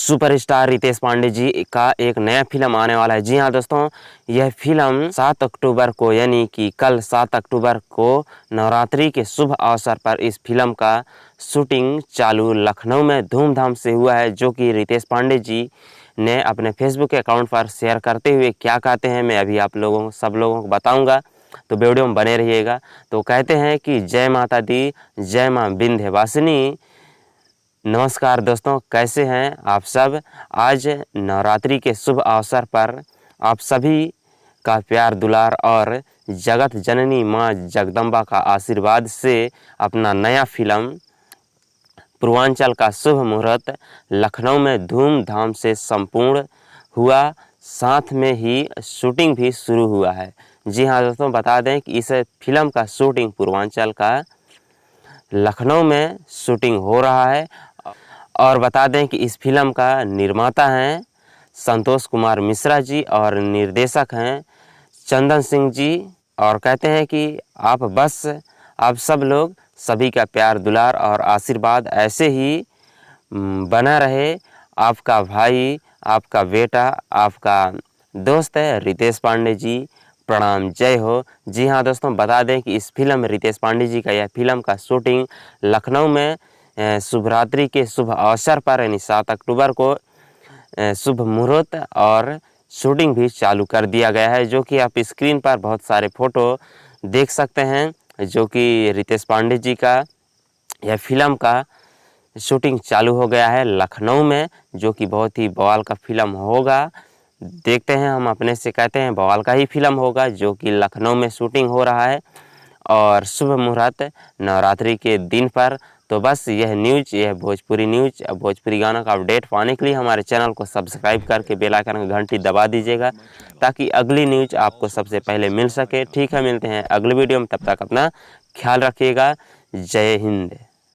Superstar Ritesh Pandey ji का एक नया फिल्म आने वाला है। जी हाँ दोस्तों, यह फिल्म 7 अक्टूबर को यानी कि कल 7 अक्टूबर को नवरात्रि के शुभ अवसर पर इस फिल्म का शूटिंग चालू लखनऊ में धूमधाम से हुआ है, जो कि रितेश पांडे जी ने अपने फेसबुक अकाउंट पर शेयर करते हुए क्या कहते हैं मैं अभी आप लोगों सब लोगों को बताऊंगा, तो वीडियो में बने रहिएगा। तो कहते हैं कि जय माता दी, जय माँ विंध्यवासिनी। नमस्कार दोस्तों, कैसे हैं आप सब। आज नवरात्रि के शुभ अवसर पर आप सभी का प्यार दुलार और जगत जननी माँ जगदम्बा का आशीर्वाद से अपना नया फिल्म पूर्वांचल का शुभ मुहूर्त लखनऊ में धूमधाम से संपूर्ण हुआ, साथ में ही शूटिंग भी शुरू हुआ है। जी हाँ दोस्तों, बता दें कि इस फिल्म का शूटिंग पूर्वांचल का लखनऊ में शूटिंग हो रहा है। और बता दें कि इस फिल्म का निर्माता हैं संतोष कुमार मिश्रा जी और निर्देशक हैं चंदन सिंह जी। और कहते हैं कि आप सब लोग सभी का प्यार दुलार और आशीर्वाद ऐसे ही बना रहे। आपका भाई, आपका बेटा, आपका दोस्त है रितेश पांडे जी। प्रणाम, जय हो। जी हाँ दोस्तों, बता दें कि इस फिल्म में रितेश पांडे जी का यह फिल्म का शूटिंग लखनऊ में शुभरात्रि के शुभ अवसर पर यानी 7 अक्टूबर को शुभ मुहूर्त और शूटिंग भी चालू कर दिया गया है, जो कि आप स्क्रीन पर बहुत सारे फ़ोटो देख सकते हैं, जो कि रितेश पांडे जी का यह फिल्म का शूटिंग चालू हो गया है लखनऊ में, जो कि बहुत ही बवाल का फिल्म होगा। देखते हैं, हम अपने से कहते हैं बवाल का ही फिल्म होगा, जो कि लखनऊ में शूटिंग हो रहा है और शुभ मुहूर्त नवरात्रि के दिन पर। तो बस यह न्यूज़, यह भोजपुरी न्यूज़, भोजपुरी गाना का अपडेट पाने के लिए हमारे चैनल को सब्सक्राइब करके बेल आइकन की घंटी दबा दीजिएगा, ताकि अगली न्यूज़ आपको सबसे पहले मिल सके। ठीक है, मिलते हैं अगली वीडियो में, तब तक अपना ख्याल रखिएगा। जय हिंद।